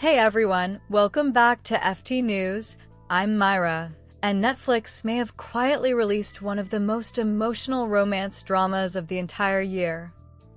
Hey everyone, welcome back to FT News. I'm Myra, and Netflix may have quietly released one of the most emotional romance dramas of the entire year.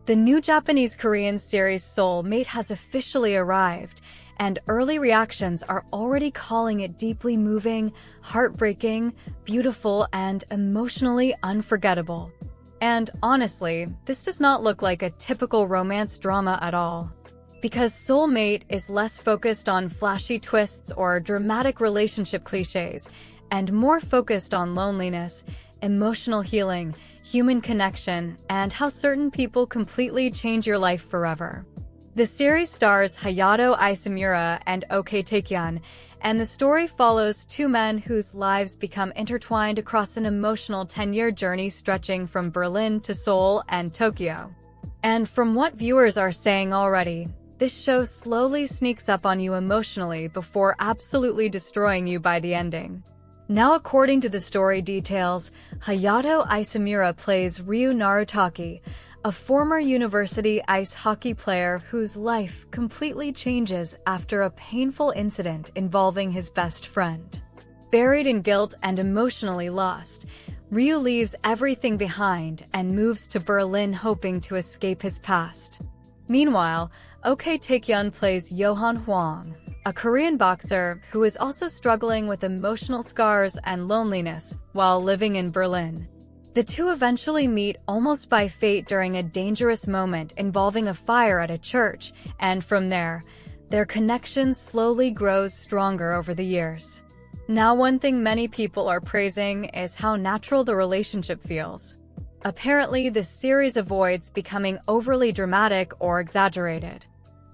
The new Japanese-Korean series Seoul has officially arrived, and early reactions are already calling it deeply moving, heartbreaking, beautiful, and emotionally unforgettable. And honestly, this does not look like a typical romance drama at all. Because Seoul is less focused on flashy twists or dramatic relationship cliches, and more focused on loneliness, emotional healing, human connection, and how certain people completely change your life forever. The series stars Hayato Isomura and Taec-yeon, and the story follows two men whose lives become intertwined across an emotional 10-year journey stretching from Berlin to Seoul and Tokyo. And from what viewers are saying already, this show slowly sneaks up on you emotionally before absolutely destroying you by the ending. Now, according to the story details, Hayato Isomura plays Ryu Narutaki, a former university ice hockey player whose life completely changes after a painful incident involving his best friend. Buried in guilt and emotionally lost, Ryu leaves everything behind and moves to Berlin hoping to escape his past. Meanwhile, Taec-yeon plays Johan Hwang, a Korean boxer who is also struggling with emotional scars and loneliness while living in Berlin. The two eventually meet almost by fate during a dangerous moment involving a fire at a church, and from there, their connection slowly grows stronger over the years. Now, one thing many people are praising is how natural the relationship feels. Apparently, this series avoids becoming overly dramatic or exaggerated.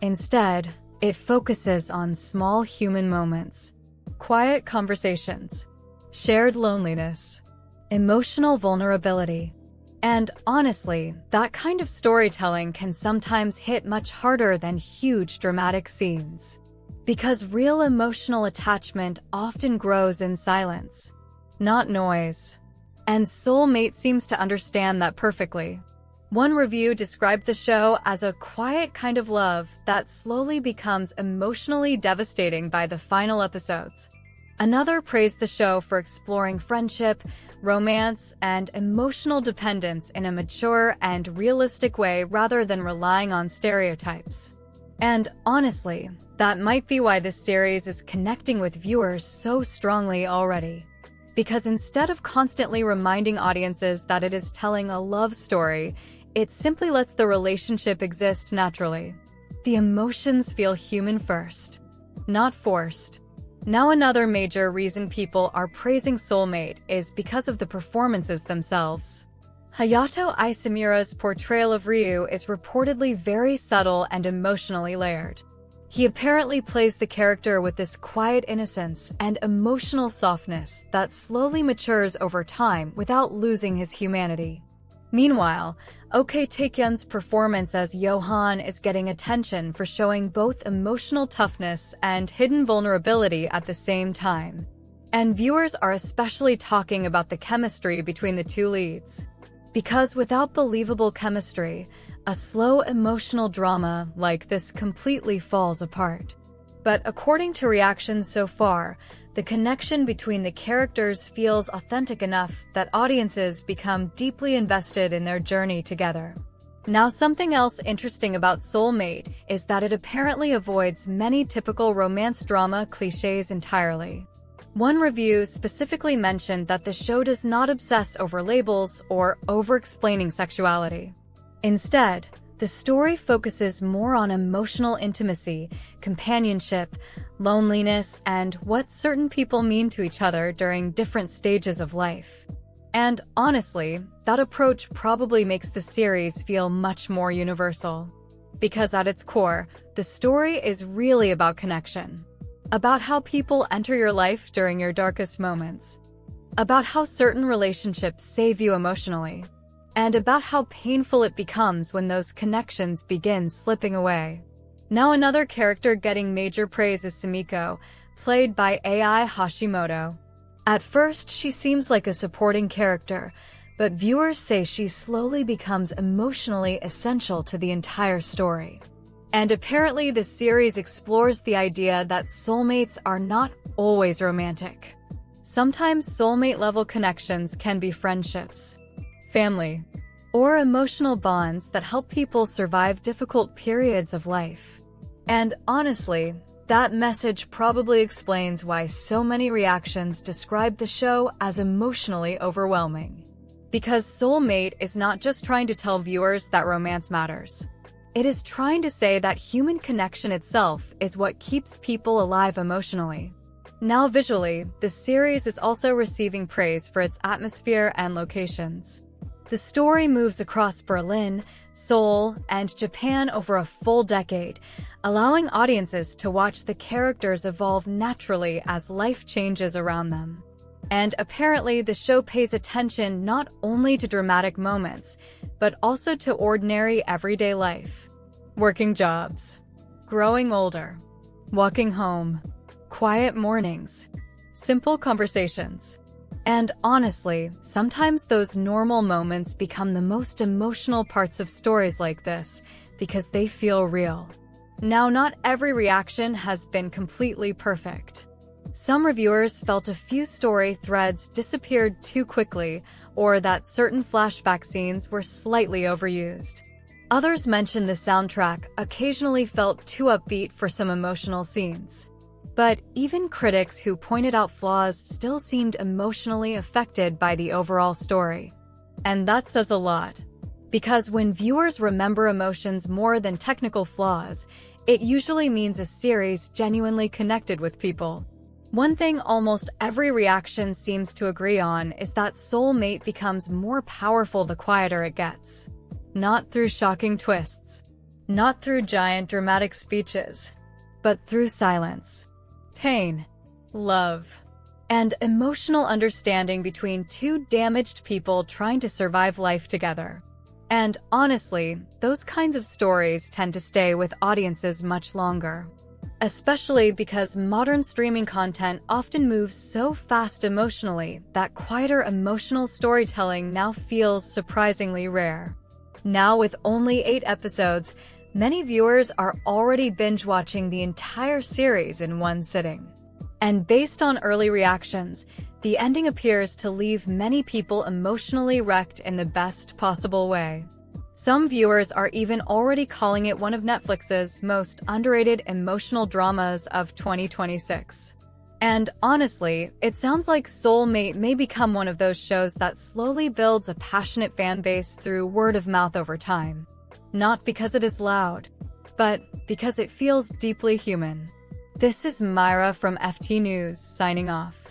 Instead, it focuses on small human moments, quiet conversations, shared loneliness, emotional vulnerability. And honestly, that kind of storytelling can sometimes hit much harder than huge dramatic scenes. Because real emotional attachment often grows in silence, not noise. And Seoul seems to understand that perfectly. One review described the show as a quiet kind of love that slowly becomes emotionally devastating by the final episodes. Another praised the show for exploring friendship, romance, and emotional dependence in a mature and realistic way rather than relying on stereotypes. And honestly, that might be why this series is connecting with viewers so strongly already. Because instead of constantly reminding audiences that it is telling a love story, it simply lets the relationship exist naturally. The emotions feel human first, not forced. Now, another major reason people are praising Seoul is because of the performances themselves. Hayato Isomura's portrayal of Ryu is reportedly very subtle and emotionally layered. He apparently plays the character with this quiet innocence and emotional softness that slowly matures over time without losing his humanity. Meanwhile, Taec-yeon's performance as Johan is getting attention for showing both emotional toughness and hidden vulnerability at the same time. And viewers are especially talking about the chemistry between the two leads. Because without believable chemistry, a slow emotional drama like this completely falls apart. But according to reactions so far, the connection between the characters feels authentic enough that audiences become deeply invested in their journey together. Now, something else interesting about Seoul is that it apparently avoids many typical romance drama cliches entirely. One review specifically mentioned that the show does not obsess over labels or over-explaining sexuality. Instead, the story focuses more on emotional intimacy, companionship, loneliness, and what certain people mean to each other during different stages of life. And honestly, that approach probably makes the series feel much more universal. Because at its core, the story is really about connection. About how people enter your life during your darkest moments. About how certain relationships save you emotionally. And about how painful it becomes when those connections begin slipping away. Now, another character getting major praise is Sumiko, played by Ai Hashimoto. At first, she seems like a supporting character, but viewers say she slowly becomes emotionally essential to the entire story. And apparently the series explores the idea that soulmates are not always romantic. Sometimes soulmate-level connections can be friendships, family, or emotional bonds that help people survive difficult periods of life. And honestly, that message probably explains why so many reactions describe the show as emotionally overwhelming. Because Soulmate is not just trying to tell viewers that romance matters. It is trying to say that human connection itself is what keeps people alive emotionally. Now visually, the series is also receiving praise for its atmosphere and locations. The story moves across Berlin, Seoul, and Japan over a full decade, allowing audiences to watch the characters evolve naturally as life changes around them. And apparently, the show pays attention not only to dramatic moments, but also to ordinary everyday life. Working jobs, growing older, walking home, quiet mornings, simple conversations. And honestly, sometimes those normal moments become the most emotional parts of stories like this because they feel real. Now, not every reaction has been completely perfect. Some reviewers felt a few story threads disappeared too quickly or that certain flashback scenes were slightly overused. Others mentioned the soundtrack occasionally felt too upbeat for some emotional scenes. But even critics who pointed out flaws still seemed emotionally affected by the overall story. And that says a lot. Because when viewers remember emotions more than technical flaws, it usually means a series genuinely connected with people. One thing almost every reaction seems to agree on is that Soulmate becomes more powerful the quieter it gets. Not through shocking twists, not through giant dramatic speeches, but through silence, pain, love, and emotional understanding between two damaged people trying to survive life together. And honestly, those kinds of stories tend to stay with audiences much longer. Especially because modern streaming content often moves so fast emotionally that quieter emotional storytelling now feels surprisingly rare. Now with only 8 episodes, many viewers are already binge-watching the entire series in one sitting. And based on early reactions, the ending appears to leave many people emotionally wrecked in the best possible way. Some viewers are even already calling it one of Netflix's most underrated emotional dramas of 2026. And honestly, it sounds like Soulmate may become one of those shows that slowly builds a passionate fan base through word of mouth over time. Not because it is loud, but because it feels deeply human. This is Myra from FT News, signing off.